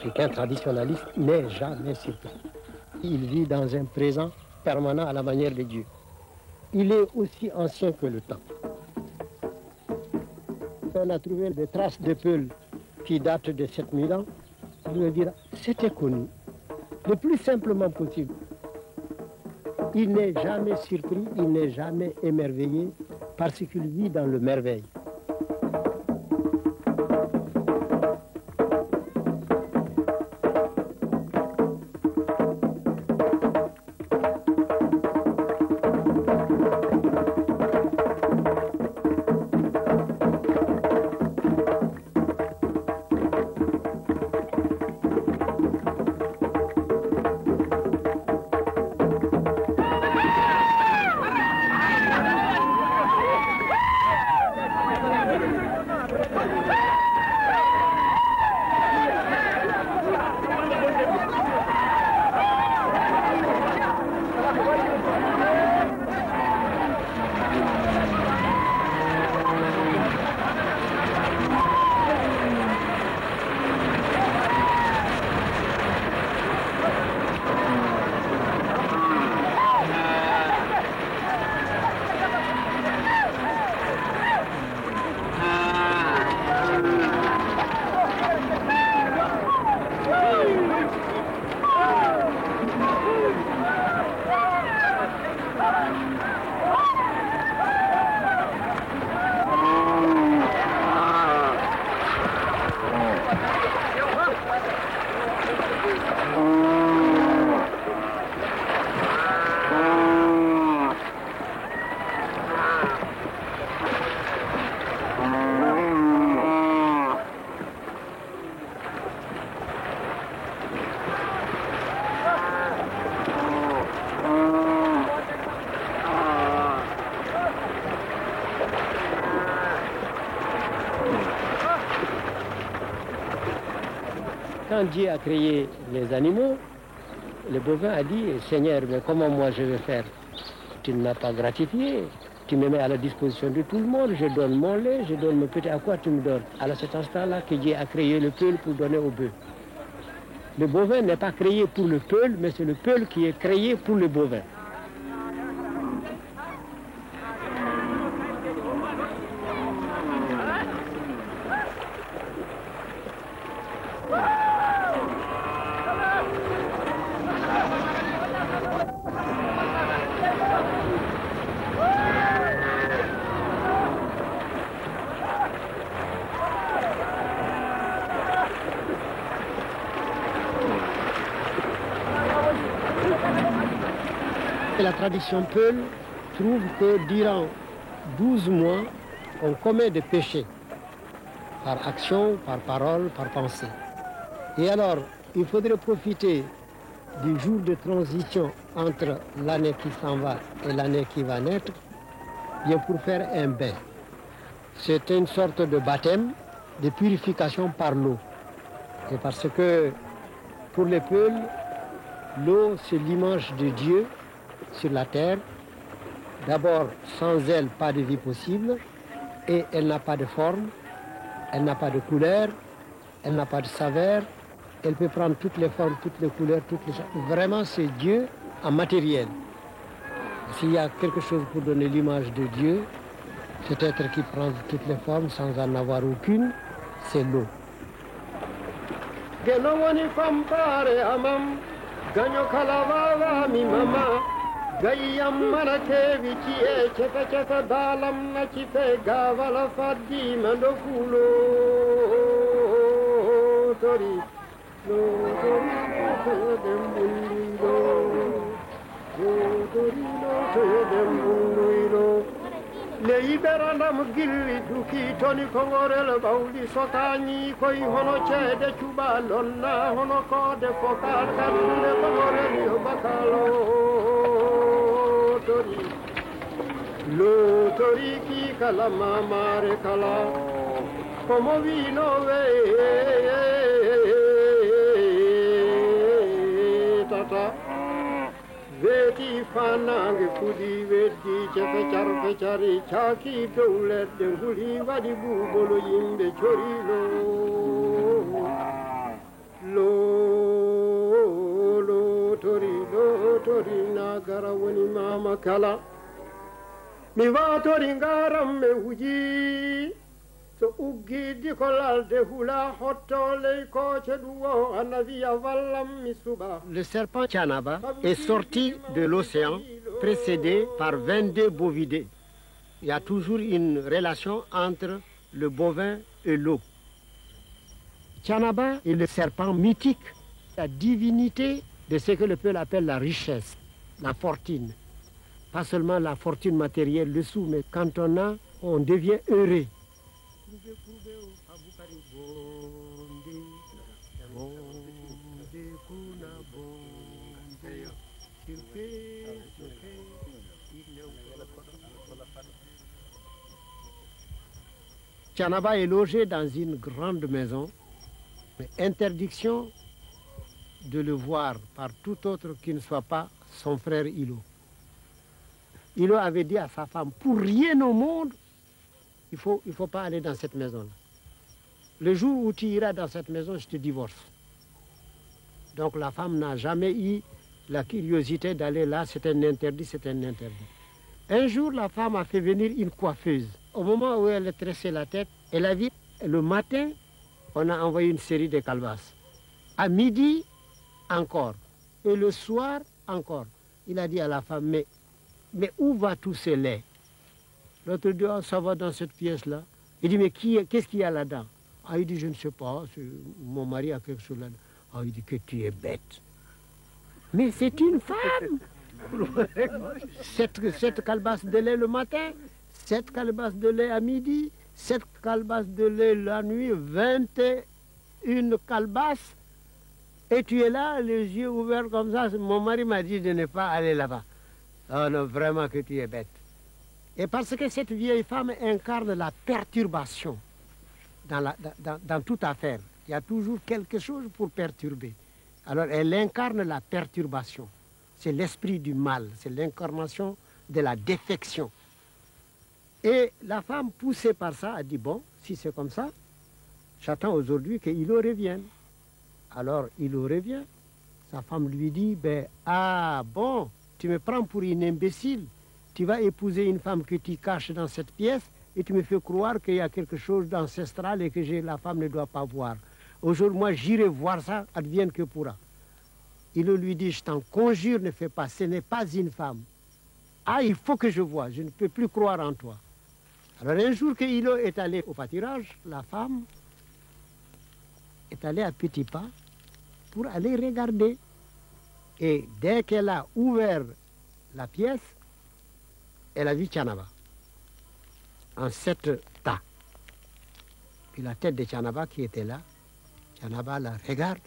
l'Africain traditionnaliste n'est jamais surpris. Il vit dans un présent permanent à la manière de Dieu. Il est aussi ancien que le temps. On a trouvé des traces de Peul qui datent de 7000 ans. Je veux dire, c'était connu, le plus simplement possible. Il n'est jamais surpris, il n'est jamais émerveillé parce qu'il vit dans le merveille. Quand Dieu a créé les animaux, le bovin a dit, Seigneur, mais comment moi je vais faire? Tu ne m'as pas gratifié, tu me mets à la disposition de tout le monde, je donne mon lait, je donne mon petit, à quoi tu me donnes? À cet instant-là que Dieu a créé le peul pour donner au bœuf. Le bovin n'est pas créé pour le peul, mais c'est le peul qui est créé pour le bovin. La tradition Peul trouve que durant 12 mois, on commet des péchés par action, par parole, par pensée. Et alors, il faudrait profiter du jour de transition entre l'année qui s'en va et l'année qui va naître, bien pour faire un bain. C'est une sorte de baptême, de purification par l'eau. Et parce que pour les Peuls, l'eau, c'est l'image de Dieu sur la terre. D'abord, sans elle, pas de vie possible, et elle n'a pas de forme, elle n'a pas de couleur, elle n'a pas de saveur, elle peut prendre toutes les formes, toutes les couleurs, Vraiment, c'est Dieu en matériel. S'il y a quelque chose pour donner l'image de Dieu, cet être qui prend toutes les formes sans en avoir aucune, c'est l'eau. Gayam marake vici e cefe cefe dalam na cife gavala faddi mandokulo tori lo tori lo dembundo lo tori lo dembundo le iberandam gilli duki toni kongorel bawli sotani koy hono cede cuba lonna hono kode fokal kadde kongorel yo bakalo L'autori chi cala mamare cala come vino tata veti fanang kudi veti cefe cari chaki dole denguli vadi bubolo yimbe chorilo lo tori nagara woni mama kala mi watori ngaram me huji so uggidi ko lalde hula hottole ko ceduwo anawiya wallam mi suba. Le serpent Tianaba est sorti de l'océan précédé par 22 bovidés. Il y a toujours une relation entre le bovin et l'eau. Tianaba est le serpent mythique, la divinité de ce que le peuple appelle la richesse, la fortune. Pas seulement la fortune matérielle, le sou, mais quand on a, on devient heureux. Tianaba est logé dans une grande maison, mais interdiction de le voir par tout autre qui ne soit pas son frère Ilo. Ilo avait dit à sa femme, pour rien au monde, il faut pas aller dans cette maison-là. Le jour où tu iras dans cette maison, je te divorce. Donc la femme n'a jamais eu la curiosité d'aller là, c'est un interdit, c'est un interdit. Un jour, la femme a fait venir une coiffeuse. Au moment où elle tressait la tête, elle a vu, le matin, on a envoyé une série de calebasses. À midi, encore. Et le soir, encore. Il a dit à la femme, mais où va tout ce lait? L'autre dit, oh, ça va dans cette pièce-là. Il dit, mais qu'est-ce qu'il y a là-dedans? Ah, il dit, je ne sais pas, mon mari a quelque chose là-dedans. Ah, il dit que tu es bête. Mais c'est une femme. Cette calebasse de lait le matin, cette calebasse de lait à midi, cette calebasse de lait la nuit, 21 calebasses. Et tu es là, les yeux ouverts comme ça. Mon mari m'a dit de ne pas aller là-bas. Oh non, vraiment que tu es bête. Et parce que cette vieille femme incarne la perturbation dans toute affaire. Il y a toujours quelque chose pour perturber. Alors elle incarne la perturbation. C'est l'esprit du mal, c'est l'incarnation de la défection. Et la femme, poussée par ça, a dit, bon, si c'est comme ça, j'attends aujourd'hui qu'il revienne. Alors il revient. Sa femme lui dit, ben, ah bon, tu me prends pour une imbécile. Tu vas épouser une femme que tu caches dans cette pièce et tu me fais croire qu'il y a quelque chose d'ancestral et que la femme ne doit pas voir. Aujourd'hui, moi, j'irai voir ça, advienne que pourra. Il lui dit, je t'en conjure, ne fais pas, ce n'est pas une femme. Ah, il faut que je voie, je ne peux plus croire en toi. Alors un jour que Ilo est allé au pâturage, la femme est allée à petits pas pour aller regarder. Et dès qu'elle a ouvert la pièce, elle a vu Tianaba en 7 tas. Puis la tête de Tianaba qui était là, Tianaba la regarde.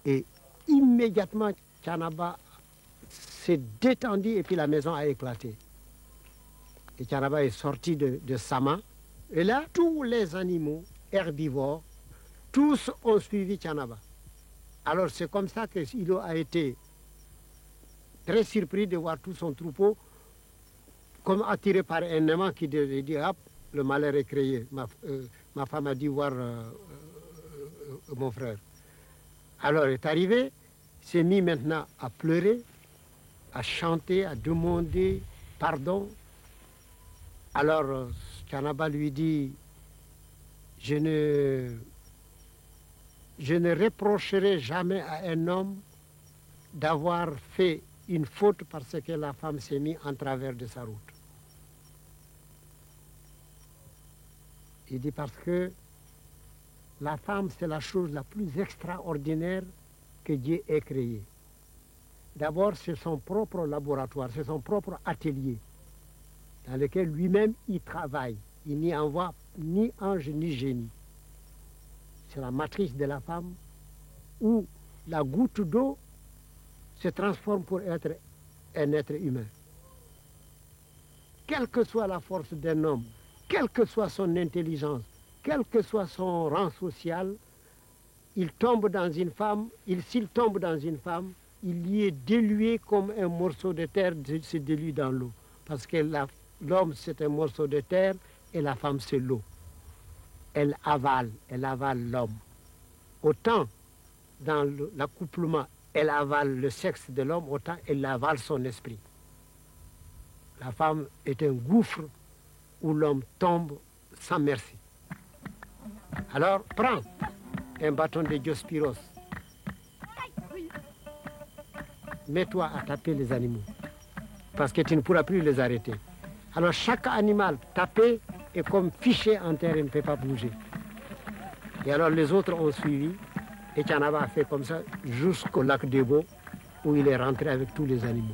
Et immédiatement, Tianaba s'est détendu et puis la maison a éclaté. Et Tianaba est sorti de sa main. Et là, tous les animaux herbivores, tous ont suivi Tianaba. Alors c'est comme ça que Ilo a été très surpris de voir tout son troupeau comme attiré par un aimant qui dit, hop, le malheur est créé. Ma femme a dit voir mon frère. Alors il est arrivé, il s'est mis maintenant à pleurer, à chanter, à demander pardon. Alors Tianaba lui dit, je ne reprocherai jamais à un homme d'avoir fait une faute parce que la femme s'est mise en travers de sa route. Il dit parce que la femme, c'est la chose la plus extraordinaire que Dieu ait créée. D'abord, c'est son propre laboratoire, c'est son propre atelier dans lequel lui-même il travaille. Il n'y envoie ni ange ni génie. C'est la matrice de la femme où la goutte d'eau se transforme pour être un être humain. Quelle que soit la force d'un homme, quelle que soit son intelligence, quel que soit son rang social, il tombe dans une femme, s'il tombe dans une femme, il y est dilué comme un morceau de terre se dilue dans l'eau. Parce que l'homme, c'est un morceau de terre et la femme, c'est l'eau. Elle avale l'homme. autant dans l'accouplement, elle avale le sexe de l'homme, autant elle avale son esprit. La femme est un gouffre où l'homme tombe sans merci. Alors, prends un bâton de Diospyros. Mets-toi à taper les animaux, parce que tu ne pourras plus les arrêter. Alors, chaque animal tapé est comme fiché en terre et ne peut pas bouger. Et alors, les autres ont suivi, et Tianaba a fait comme ça jusqu'au lac d'Ebo, où il est rentré avec tous les animaux.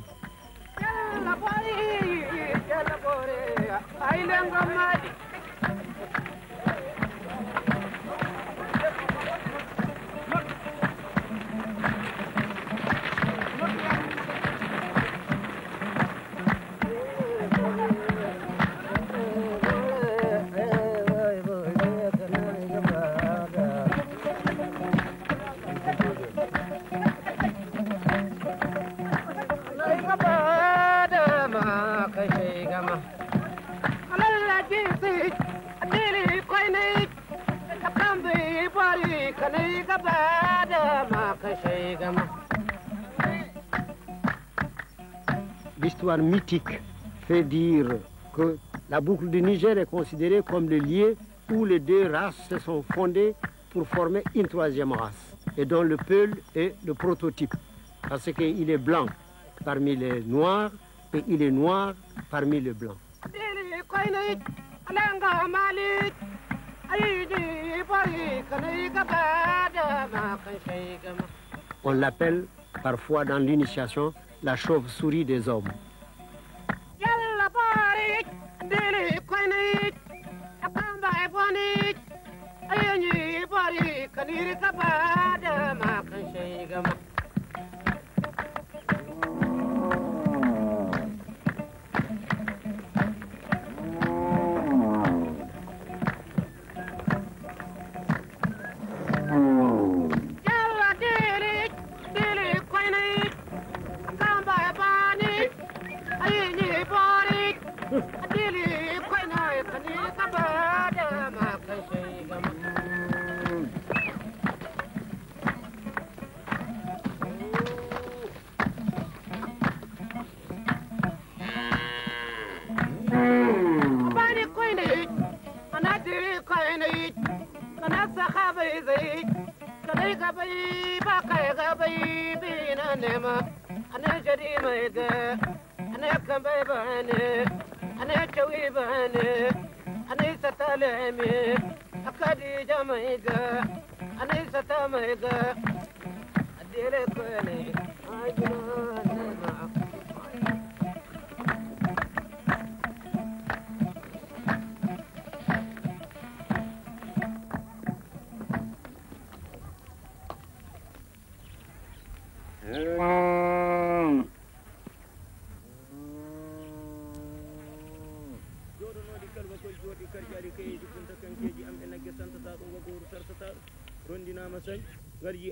L'histoire mythique fait dire que la boucle du Niger est considérée comme le lieu où les deux races se sont fondées pour former une troisième race, et dont le Peul est le prototype, parce qu'il est blanc parmi les noirs et il est noir parmi les blancs. On l'appelle parfois dans l'initiation la chauve-souris des hommes.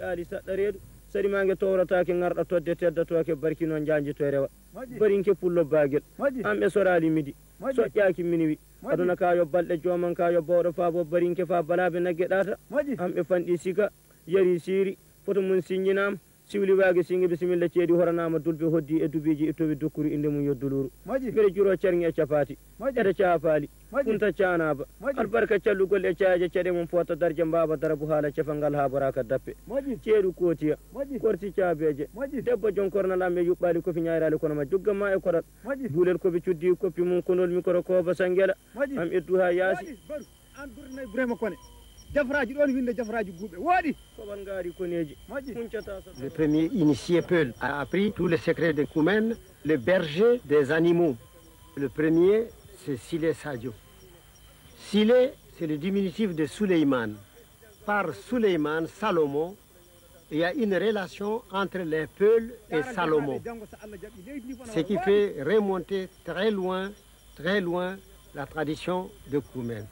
Ali saɗɗa sari mange towratake garɗa todde teddatoke barki noon janjito rewa barinke pullo bagel amɓe sorali midi soƴƴaki minuit aduna ka yo balɗe joman ka yo bawɗo fa bo barinke fa balaɓe nagge ɗata amɓe fanɗi sika yari siri foto mum signinama siwli wage singi bisimilla ceeɗi horanama dulɓe hoddi e dubiji e towi dokkuru inde mum yo duluru mbeɗa juro cerŋe e capati eɗa caafali funta canaba albarka callugol e caaje caɗe mum fota darje mbaba darabu haala cefalngal ha boraka dappe ceeɗu kootiya korti caabeje debbo jonkornalam e yuɓɓali kofi ñayrali kono ma jogganma e koɗal duulel koɓe cuddi koppi mum konol micro koba sanguela am eddu ha yaasi an ɓurnayi burema kone jafraji ɗon winde jafraji guuɓe woɗi koɓal ngaari koneji Le premier initié Peul a appris tous les secrets de Koumen, le berger des animaux. Le premier, c'est Silé Sadio. Silé, c'est le diminutif de Suleiman. Par Suleiman, Salomon, il y a une relation entre les Peuls et Salomon, ce qui fait remonter très loin la tradition de Koumen.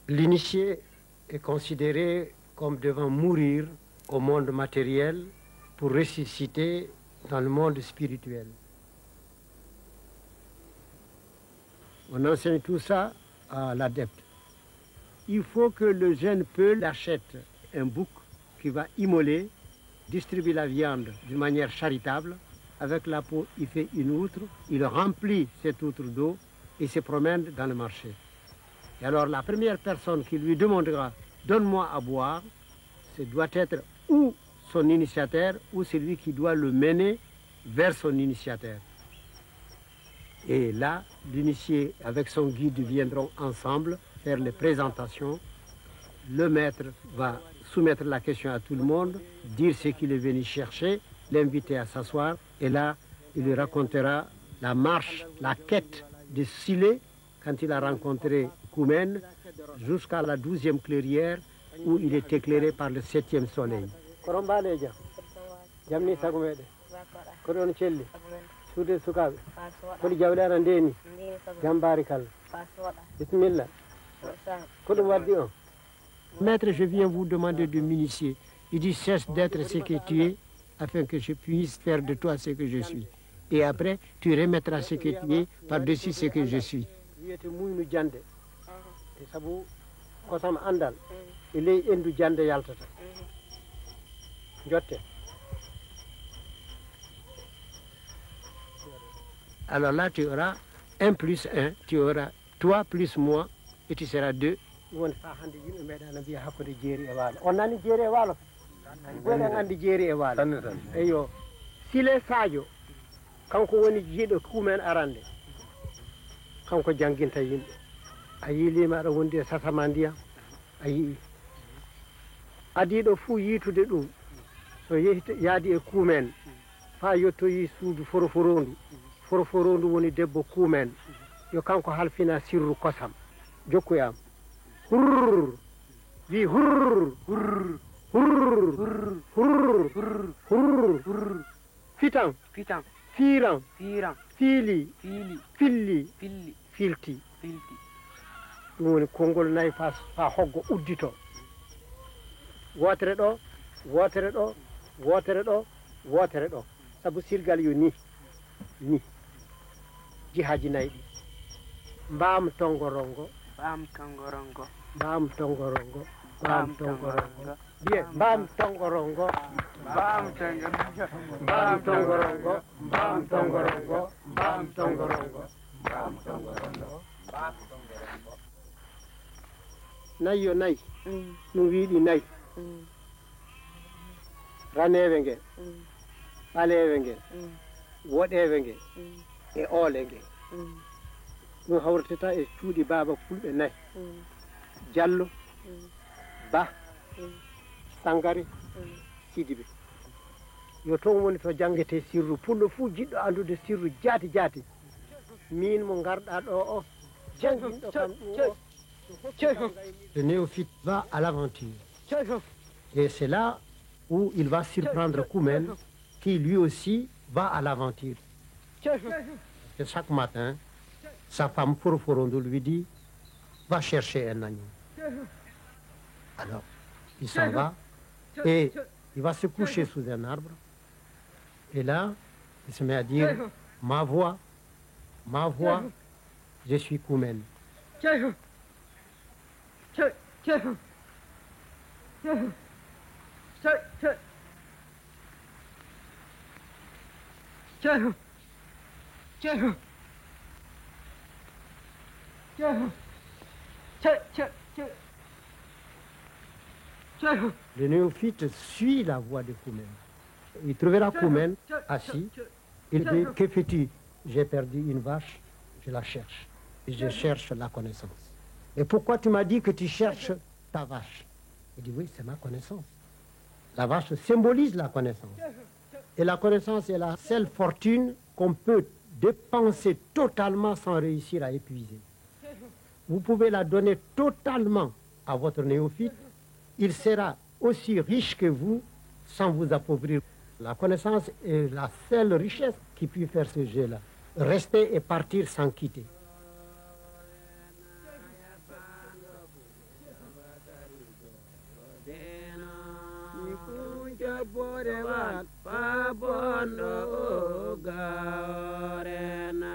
L'initié est considéré comme devant mourir au monde matériel pour ressusciter dans le monde spirituel. On enseigne tout ça à l'adepte. Il faut que le jeune Peul achète un bouc qui va immoler, distribuer la viande d'une manière charitable. Avec la peau, il fait une outre, il remplit cette outre d'eau et se promène dans le marché. Et alors la première personne qui lui demandera « donne-moi à boire », ce doit être ou son initiateur ou celui qui doit le mener vers son initiateur. Et là, l'initié avec son guide viendront ensemble faire les présentations. Le maître va soumettre la question à tout le monde, dire ce qu'il est venu chercher, l'inviter à s'asseoir. Et là, il lui racontera la marche, la quête de Silé quand il a rencontré Koumen jusqu'à la 12e clairière où il est éclairé par le 7e soleil. Maître, je viens vous demander de m'initier. Il dit cesse d'être ce que tu es afin que je puisse faire de toi ce que je suis. Et après, tu remettras ce que tu es par-dessus ce que je suis. Alors là, tu auras 1 plus 1, tu auras toi plus moi, et tu seras 2. On a ni jeeri e waalo goɗen andi jeeri e waalo eyo Sile Sadio kanko woni jiiɗo kumen arande kanko jangguinta yimɓe a yiilima aɗa wondi e sasama ndiyam a yii adiɗo fuu yiitude ɗum so yaadi e kumen fa yettoyi suudu foroforondu foroforondu woni debbo kumen yo kanko halfina sirru kosam jokkuyam hurr wi hurr hurr hurr hurr hurr fitan fitan fiiran fiiran fiili fiili filli filli filti filti ɗum woni konngol nayi fa hoggo uddito wotere ɗo wotere ɗo wotere ɗo wotere ɗo sabu sirgal yo ni jihaji nayi ɗi mbam tongorongo mbam tongorongo mbam tongorongo mbam tongorongo bien mbam tongorongo mbam tongorongo mbam tongorongo mbam tongorongo mbam tongorongo mbam tongorongo mbam tongorongo nayi yo nayi ɗum wiiɗi nayi ranewe nge ɓalewe nge woɗewe nge e oole nge ɗum hawrtata e cuuɗi baaba fulɓe nayi Diallo Ba Sangare Sidibe yo toon woni to jangete sirru pullo fuu jiɗɗo andude sirru jaati jaati min mo garɗa ɗo o janginɗo kam le néophyte va à l'aventure et c'est là où il va surprendre Koumen qui lui aussi va à l'aventure et chaque matin sa femme Foroforondo lui dit va chercher un agneau. Alors, il s'en va et il va se coucher sous un arbre. Et là, il se met à dire ma voix, je suis Koumen. Le néophyte suit la voix de Koumen. Il trouvera Koumen assis. Il dit que fais-tu? J'ai perdu une vache, je la cherche. Et je cherche la connaissance. Et pourquoi tu m'as dit que tu cherches ta vache? Il dit oui, c'est ma connaissance. La vache symbolise la connaissance. Et la connaissance est la seule fortune qu'on peut dépenser totalement sans réussir à épuiser. Vous pouvez la donner totalement à votre néophyte. Il sera aussi riche que vous sans vous appauvrir. La connaissance est la seule richesse qui puisse faire ce jeu-là. Rester et partir sans quitter. borewan pabondo garena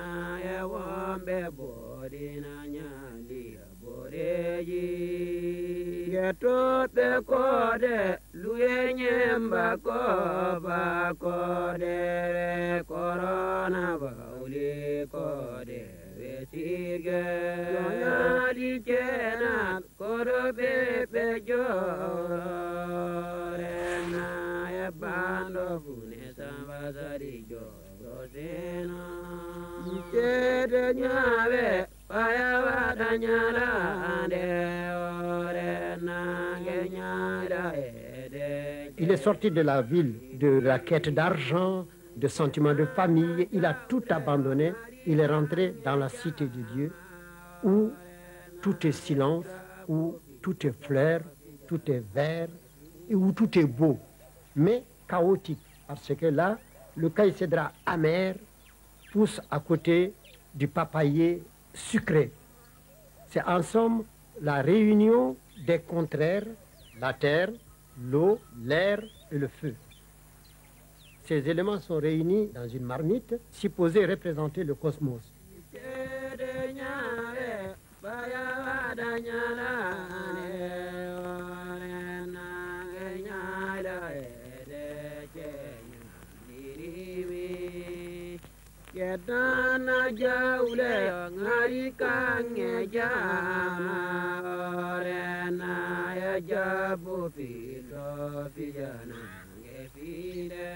ewambe bodina nyali boreji getobe kode luyenyemba koba kode korona bauli kode vesige nyali kena korobe pejorena ebando fune sambazari jorosena ikede nyave payavada nyalande orena genyara ede. Il est sorti de la ville, de la quête d'argent, de sentiments de famille. Il a tout abandonné. Il est rentré dans la cité de Dieu où tout est silence, où tout est fleur, tout est vert et où tout est beau, mais chaotique. Parce que là, le caïcédra amer pousse à côté du papayer sucré. C'est en somme la réunion des contraires, la terre, l'eau, l'air et le feu. Ces éléments sont réunis dans une marmite supposée représenter le cosmos. Kedana jaule ngari kange jama orena ya jabu filo fijana ngefile.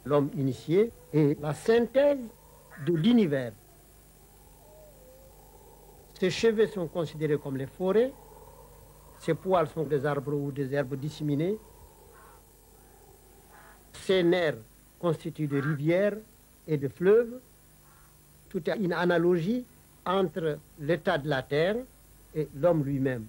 L'homme initié est la synthèse de l'univers. Ses cheveux sont considérés comme les forêts, ses poils sont des arbres ou des herbes disséminées, ses nerfs constituent de rivières et de fleuves. Tout est une analogie entre l'état de la terre et l'homme lui-même.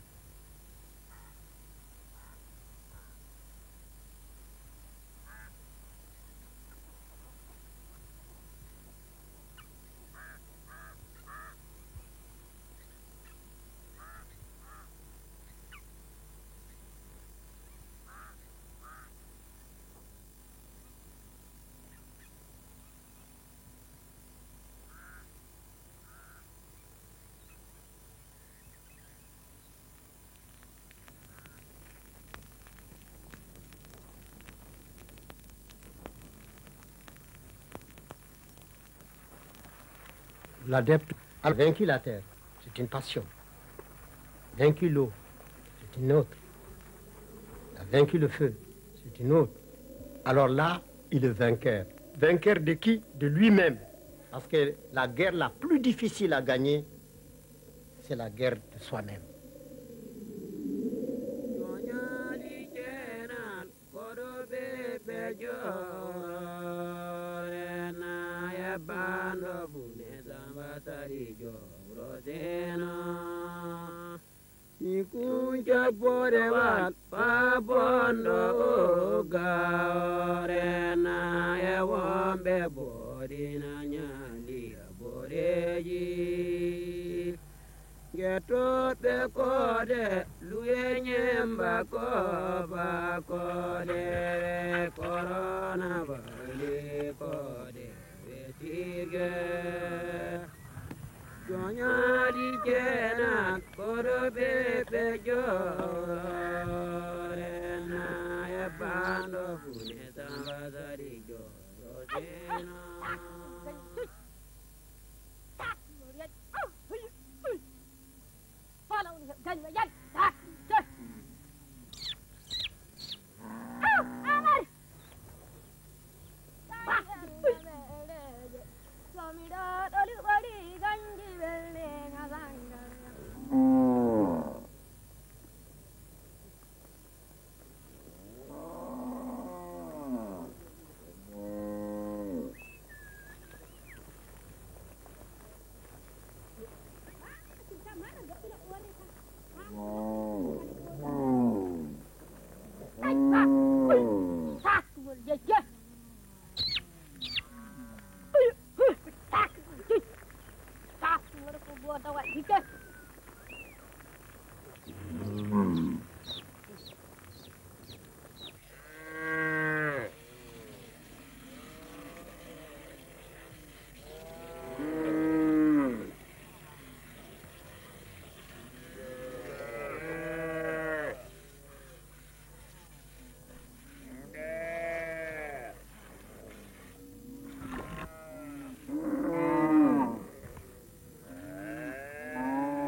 L'adepte a vaincu la terre, c'est une passion. Vaincu l'eau, c'est une autre. Il a vaincu le feu, c'est une autre. Alors là, il est vainqueur. Vainqueur de qui? De lui-même. Parce que la guerre la plus difficile à gagner, c'est la guerre de soi-même. Ikunja borewan pabondo gaorena ewambe bodina nyali boreji getobe kode luyenyemba koba kode korona bali kode vesige Jonyari jena korobe pejorena ebando fune sambazari jorosena.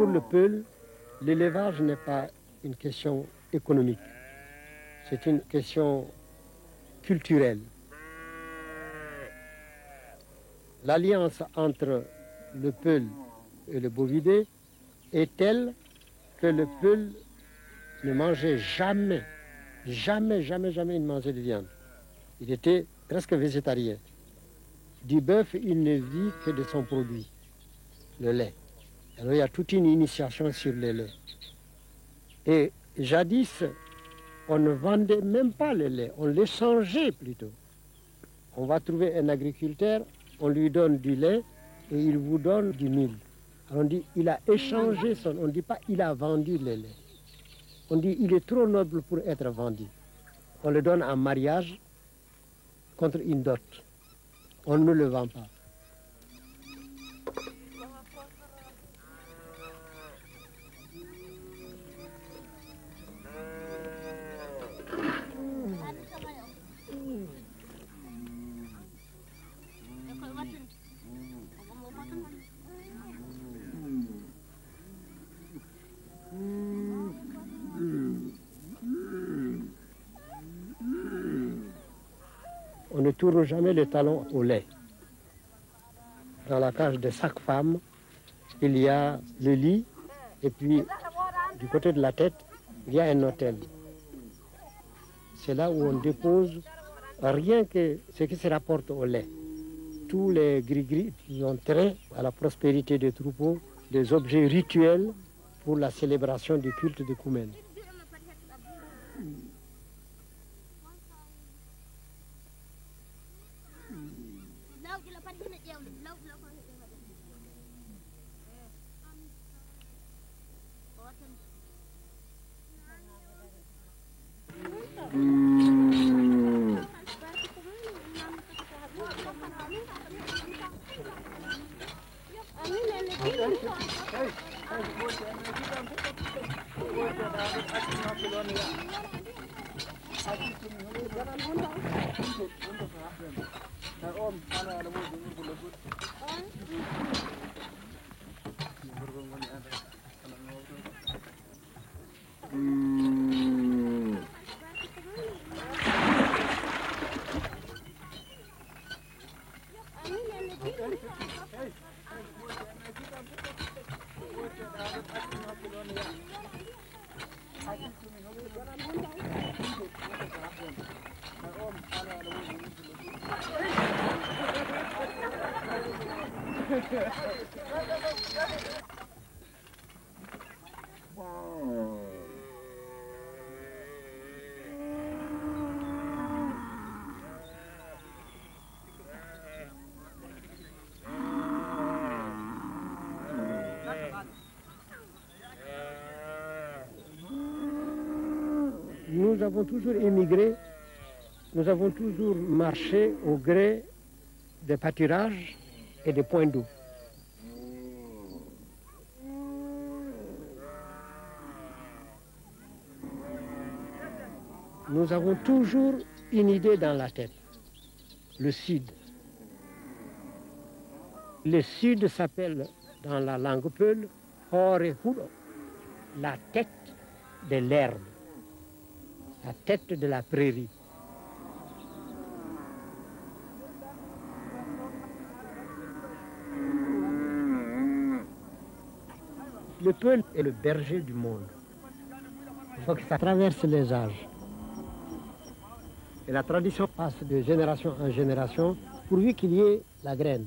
pour le Peul, l'élevage n'est pas une question économique, c'est une question culturelle. L'alliance entre le Peul et le bovidé est telle que le Peul ne mangeait jamais, jamais il ne mangeait de viande. Il était presque végétarien. Du bœuf, il ne vit que de son produit, le lait. Alors il y a toute une initiation sur le lait. Et jadis, on ne vendait même pas le lait, on l'échangeait plutôt. On va trouver un agriculteur, on lui donne du lait et il vous donne du mil. Alors on dit il a échangé son, on ne dit pas il a vendu le lait. On dit il est trop noble pour être vendu. On le donne en mariage contre une dot. On ne le vend pas. On ne tourne jamais les talons au lait. Dans la cage de chaque femme, il y a le lit et puis du côté de la tête, il y a un autel. C'est là où on dépose rien que ce qui se rapporte au lait. Tous les gris-gris qui ont trait à la prospérité des troupeaux, des objets rituels pour la célébration du culte de Koumen. Nous avons toujours émigré, nous avons toujours marché au gré des pâturages et des points d'eau. Nous avons toujours une idée dans la tête, le sud. Le sud s'appelle dans la langue peul Horehulo, la tête de l'herbe, la tête de la prairie. Le peul est le berger du monde. Il faut que ça traverse les âges. Et la tradition passe de génération en génération pourvu qu'il y ait la graine.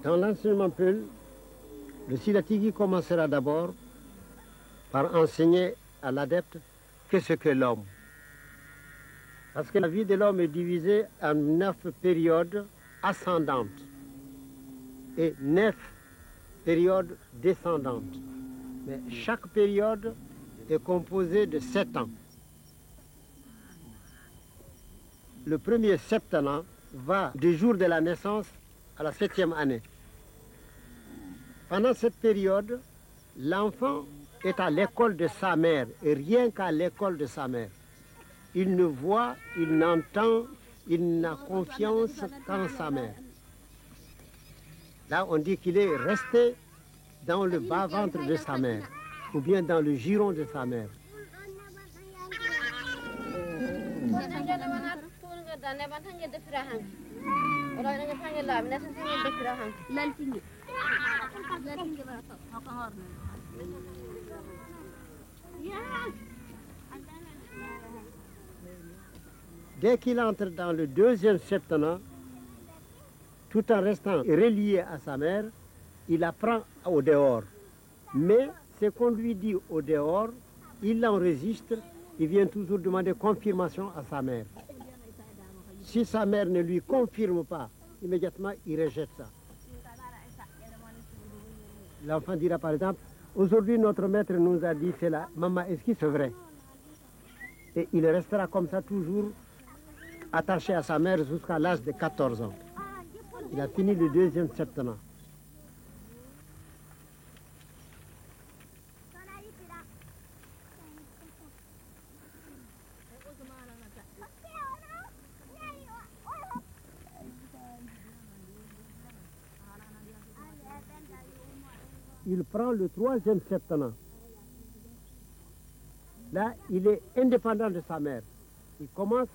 Dans l'enseignement peul, le Silatigi commencera d'abord par enseigner à l'adepte qu'est-ce que l'homme. Parce que la vie de l'homme est divisée en 9 périodes ascendantes et 9 périodes descendantes. Mais chaque période est composée de 7 ans. Le premier septennat va du jour de la naissance à la 7e année. Pendant cette période, l'enfant est à l'école de sa mère et rien qu'à l'école de sa mère. Il ne voit, il n'entend, il n'a confiance qu'en sa mère. Là, on dit qu'il est resté dans le bas-ventre de sa mère ou bien dans le giron de sa mère. Dès qu'il entre dans le 2e septennat, tout en restant relié à sa mère, il apprend au dehors. Mais ce qu'on lui dit au dehors, il l'enregistre, il vient toujours demander confirmation à sa mère. Si sa mère ne lui confirme pas, immédiatement il rejette ça. L'enfant dira par exemple, aujourd'hui notre maître nous a dit cela, maman, est-ce que c'est vrai? Et il restera comme ça toujours attaché à sa mère jusqu'à l'âge de 14 ans. Il a fini le 2e septennat. Il prend le 3e septennat. Là, il est indépendant de sa mère. Il commence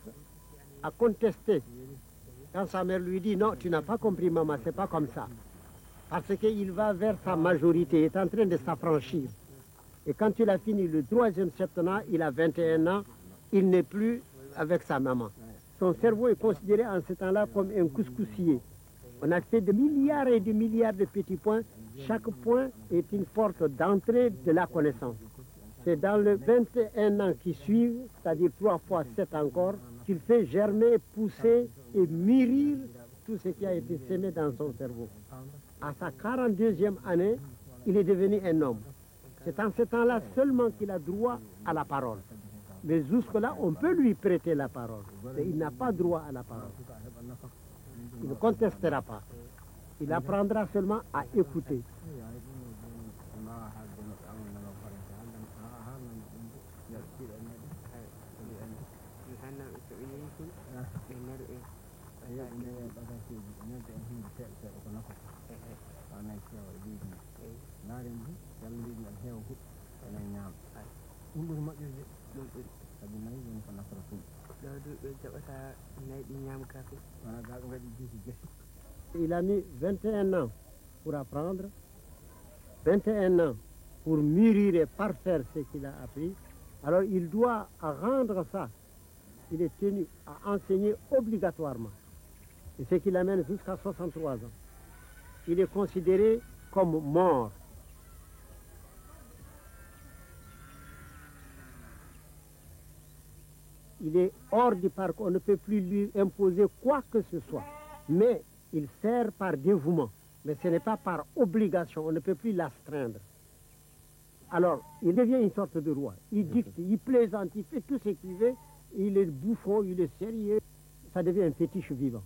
à contester. Quand sa mère lui dit, non, tu n'as pas compris maman, c'est pas comme ça. Parce qu'il va vers sa majorité, il est en train de s'affranchir. Et quand il a fini le 3e septennat, il a 21 ans, il n'est plus avec sa maman. Son cerveau est considéré en ce temps-là comme un couscoussier. On a fait de milliards et de milliards de petits points. Chaque point est une porte d'entrée de la connaissance. C'est dans les 21 ans qui suivent, c'est-à-dire 3 fois 7 encore, qu'il fait germer, pousser et mûrir tout ce qui a été semé dans son cerveau. À sa 42e année, il est devenu un homme. C'est en ce temps-là seulement qu'il a droit à la parole. Mais jusque-là, on peut lui prêter la parole. Mais il n'a pas droit à la parole. Il ne contestera pas. Il apprendra seulement à écouter. Il a mis 21 ans pour apprendre, 21 ans pour mûrir et parfaire ce qu'il a appris. Alors il doit rendre ça. Il est tenu à enseigner obligatoirement. Et ce qui l'amène jusqu'à 63 ans. Il est considéré comme mort. Il est hors du parc, on ne peut plus lui imposer quoi que ce soit. Mais il sert par dévouement, mais ce n'est pas par obligation, on ne peut plus l'astreindre. Alors, il devient une sorte de roi. Il dicte, il plaisante, il fait tout ce qu'il veut, il est bouffon, il est sérieux. Ça devient un fétiche vivant.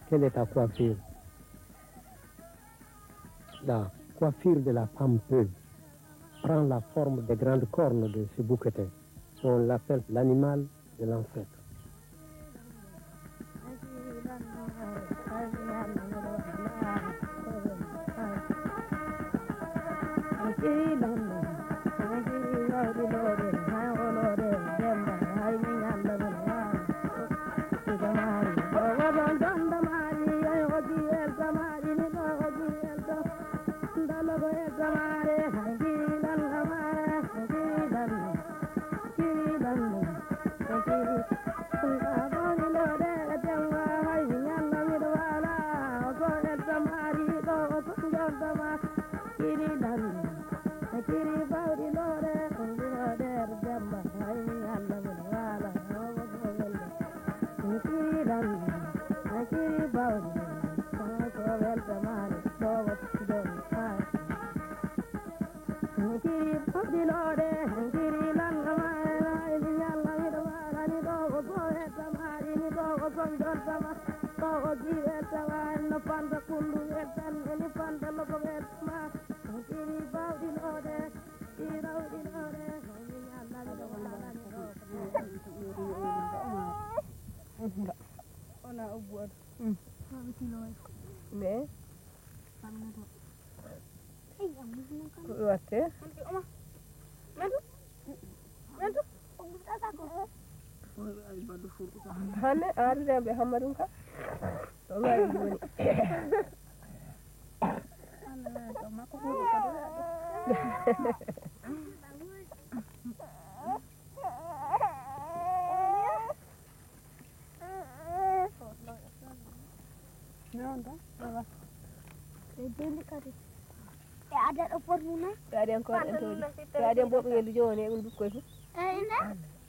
Quelle est ta coiffure? La coiffure de la femme Peul prend la forme des grandes cornes de ce bouquetin. On l'appelle l'animal de l'ancêtre. Hane arde be hamadum ka to ngari woni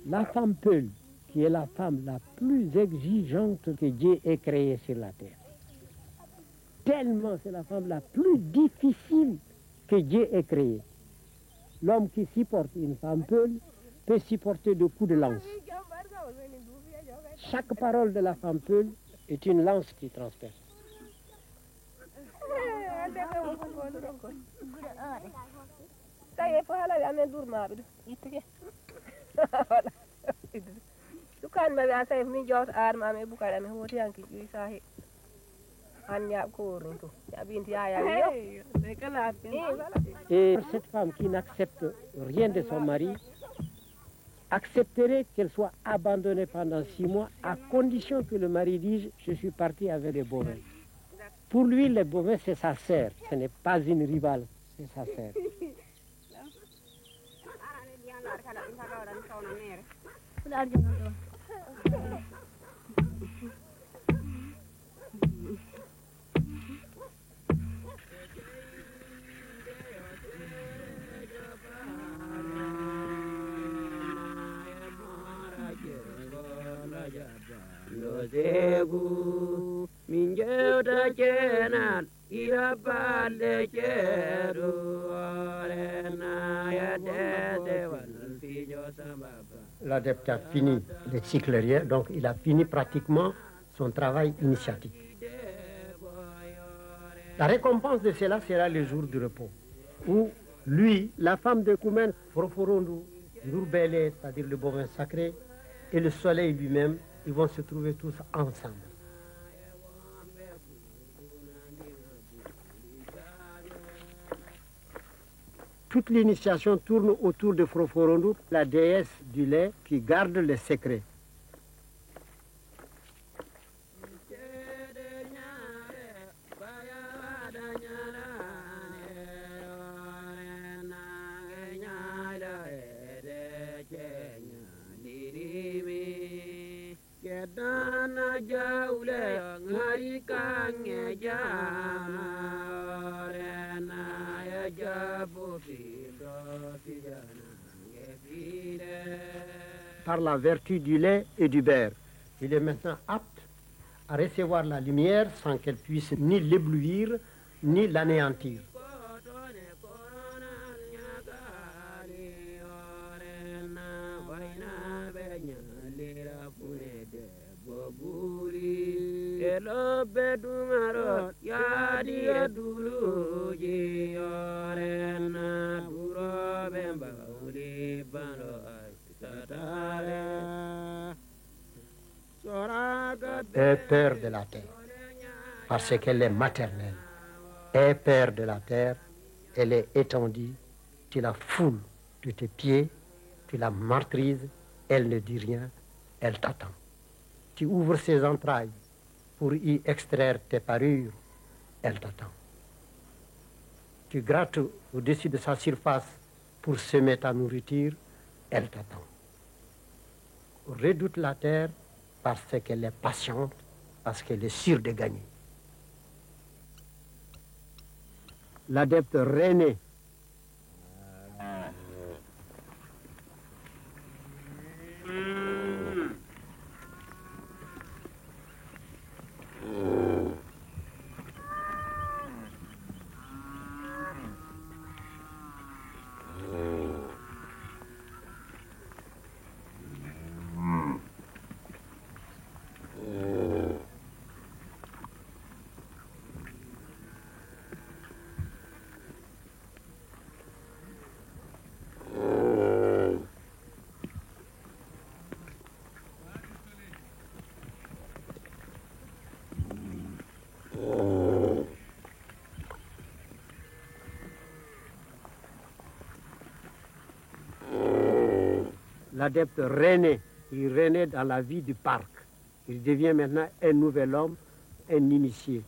La femme Peul, qui est la femme la plus exigeante que Dieu ait créée sur la terre. Tellement c'est la femme la plus difficile que Dieu ait créée. L'homme qui supporte une femme Peul peut supporter de coups de lance. Chaque parole de la femme Peul est une lance qui transperce. Et cette femme qui n'accepte rien de son mari accepterait qu'elle soit abandonnée pendant 6 mois à condition que le mari dise « je suis parti avec les bovins ». Pour lui, les bovins, c'est sa sœur, ce n'est pas une rivale, c'est sa sœur. L'adepte a fini le cycle rien, donc il a fini pratiquement son travail initiatique. La récompense de cela sera le jour du repos, où lui, la femme de Koumen, Foroforondu, Nourbele, c'est-à-dire le bovin sacré, et le soleil lui-même, ils vont se trouver tous ensemble. Toute l'initiation tourne autour de Foroforondu, la déesse du lait qui garde les secrets. par la vertu du lait et du beurre. Il est maintenant apte à recevoir la lumière sans qu'elle puisse ni l'éblouir, ni l'anéantir. Aie peur de la terre, parce qu'elle est maternelle. Aie peur de la terre, elle est étendue, tu la foules de tes pieds, tu la martyrises, elle ne dit rien, elle t'attend. Tu ouvres ses entrailles pour y extraire tes parures, elle t'attend. Tu grattes au-dessus de sa surface pour semer ta nourriture, elle t'attend. Redoute la terre parce qu'elle est patiente, parce qu'elle est sûre de gagner. L'adepte René. L'adepte René, il renaît dans la vie du parc. Il devient maintenant un nouvel homme, un initié.